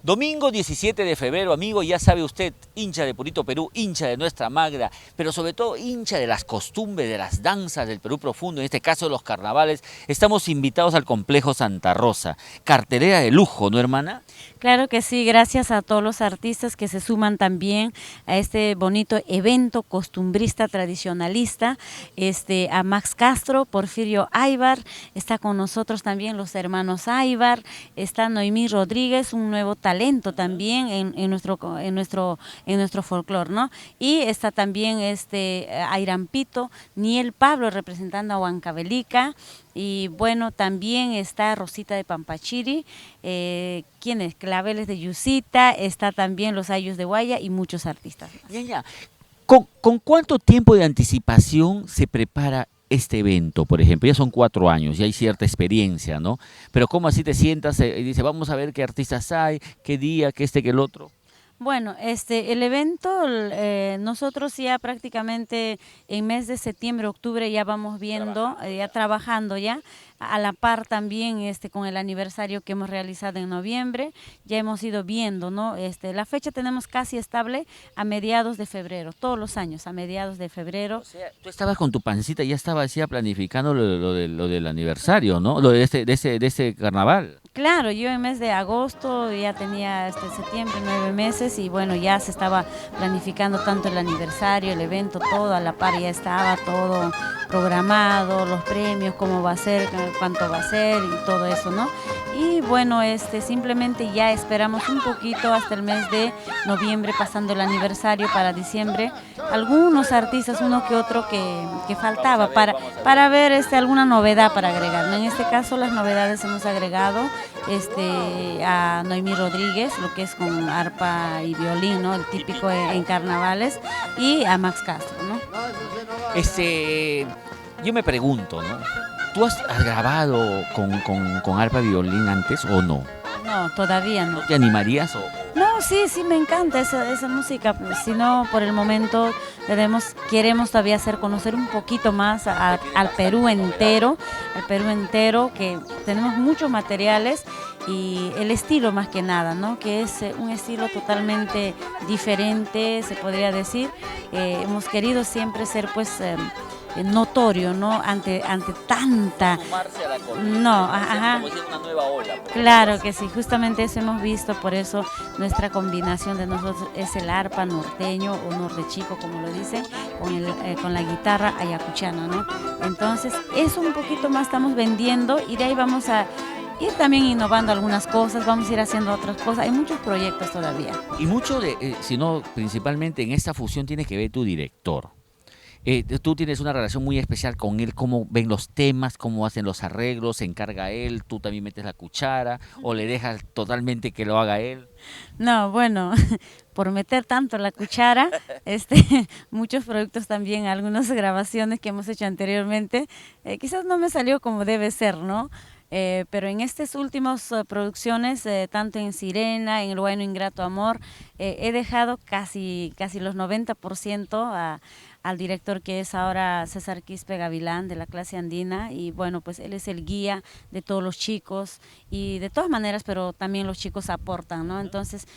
Domingo 17 de febrero, amigo, ya sabe usted, hincha de Purito Perú, hincha de nuestra Magra, pero sobre todo hincha de las costumbres, de las danzas del Perú profundo, en este caso los carnavales, estamos invitados al Complejo Santa Rosa. Cartelera de lujo, ¿no, hermana? Claro que sí, gracias a todos los artistas que se suman también a este bonito evento costumbrista tradicionalista, a Max Castro, Porfirio Aybar, está con nosotros también los hermanos Aybar, está Noemí Rodríguez, un nuevo talento también en nuestro folclore, ¿no? Y está también Airampito, Niel Pablo representando a Huancavelica, y bueno, también está Rosita de Pampachiri, ¿quién es? Claveles de Yusita, está también Los Ayos de Guaya y muchos artistas más. Ya. ¿Con cuánto tiempo de anticipación se prepara este evento, por ejemplo? Ya son 4 años, ya hay cierta experiencia, ¿no? Pero ¿cómo así te sientas y dices, vamos a ver qué artistas hay, qué día, qué que el otro? Bueno, el evento, nosotros ya prácticamente en mes de septiembre, octubre ya vamos viendo, ya trabajando ya, a la par también con el aniversario que hemos realizado en noviembre, ya hemos ido viendo, ¿no? La fecha tenemos casi estable a mediados de febrero, todos los años, a mediados de febrero. O sea, tú estabas con tu pancita, ya estabas ya planificando lo del aniversario, ¿no? Lo de ese carnaval. Claro, yo en mes de agosto ya tenía septiembre, 9 meses y bueno, ya se estaba planificando tanto el aniversario, el evento, todo a la par, ya estaba todo programado, los premios, cómo va a ser, cuánto va a ser y todo eso, ¿no? Y bueno, simplemente ya esperamos un poquito hasta el mes de noviembre, pasando el aniversario para diciembre, algunos artistas, uno que otro que faltaba para ver alguna novedad para agregar, ¿no? En este caso las novedades hemos agregado a Noemí Rodríguez, lo que es con arpa y violín, ¿no? El típico en carnavales, y a Max Castro, ¿no? Yo me pregunto, ¿no? ¿Tú has grabado con arpa y violín antes o no? No, todavía no. ¿No te animarías o...? No, sí, me encanta esa música, si no, por el momento queremos todavía hacer conocer un poquito más al Perú entero, que tenemos muchos materiales y el estilo más que nada, ¿no? Que es un estilo totalmente diferente, se podría decir. Hemos querido siempre ser, pues, notorio, ¿no? Ante tanta... Sumarse a la No, corriente, ajá. como decir, una nueva ola. Claro que sí, justamente eso hemos visto, por eso nuestra combinación de nosotros es el arpa norteño o nortechico, como lo dicen, con la guitarra ayacuchana, ¿no? Entonces, eso un poquito más estamos vendiendo y de ahí vamos a ir también innovando algunas cosas, vamos a ir haciendo otras cosas, hay muchos proyectos todavía. Y mucho sino principalmente en esta fusión tiene que ver tu director. Tú tienes una relación muy especial con él, cómo ven los temas, cómo hacen los arreglos, se encarga él, tú también metes la cuchara o le dejas totalmente que lo haga él. No, bueno, por meter tanto la cuchara, muchos productos también, algunas grabaciones que hemos hecho anteriormente, quizás no me salió como debe ser, ¿no? Pero en estas últimas producciones, tanto en Sirena, en El Bueno Ingrato Amor, he dejado casi los 90% al director, que es ahora César Quispe Gavilán, de la clase andina, y bueno, pues él es el guía de todos los chicos y de todas maneras, pero también los chicos aportan, ¿no? Entonces,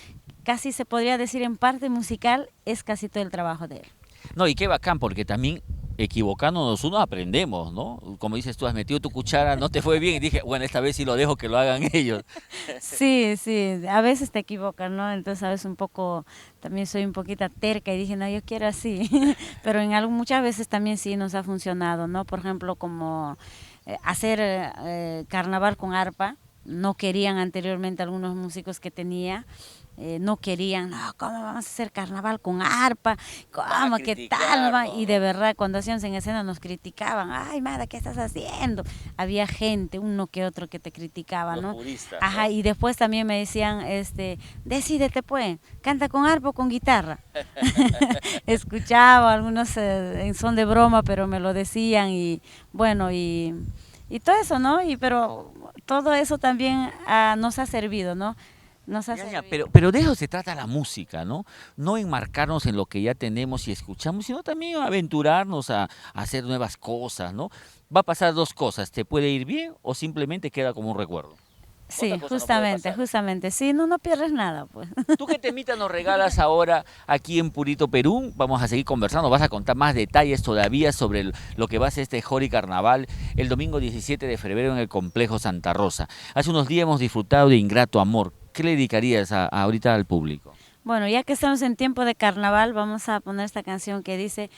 casi se podría decir en parte musical, es casi todo el trabajo de él. No, y qué bacán, porque también equivocándonos uno aprendemos, ¿no? Como dices tú, has metido tu cuchara, no te fue bien y dije, bueno, esta vez sí lo dejo que lo hagan ellos. Sí, a veces te equivocas, ¿no? Entonces a veces también soy un poquito terca y dije, no, yo quiero así, pero muchas veces también sí nos ha funcionado, ¿no? Por ejemplo, como hacer carnaval con arpa, no querían anteriormente algunos músicos que tenía, no querían, no, ¿cómo vamos a hacer carnaval con arpa? ¿Cómo? ¿Qué tal? Va? Y de verdad, cuando hacíamos en escena nos criticaban, ay, Mara, ¿qué estás haciendo? Había gente, uno que otro, que te criticaba, ¿no? Puristas, Ajá, ¿no? y después también me decían, decídete pues, canta con arpa o con guitarra. Escuchaba algunos en son de broma, pero me lo decían y bueno, y todo eso, ¿no? Pero todo eso también nos ha servido, ¿no? Pero de eso se trata la música, ¿no? No enmarcarnos en lo que ya tenemos y escuchamos, sino también aventurarnos a hacer nuevas cosas, ¿no? Va a pasar dos cosas, te puede ir bien o simplemente queda como un recuerdo. Sí, Otra cosa no puede justamente, pasar. justamente. Sí, no pierdes nada, pues. ¿Tú qué temita nos regalas ahora aquí en Purito, Perú? Vamos a seguir conversando, vas a contar más detalles todavía sobre lo que va a ser este Jori Carnaval el domingo 17 de febrero en el Complejo Santa Rosa. Hace unos días hemos disfrutado de Ingrato Amor. ¿Qué le dedicarías ahorita al público? Bueno, ya que estamos en tiempo de carnaval, vamos a poner esta canción que dice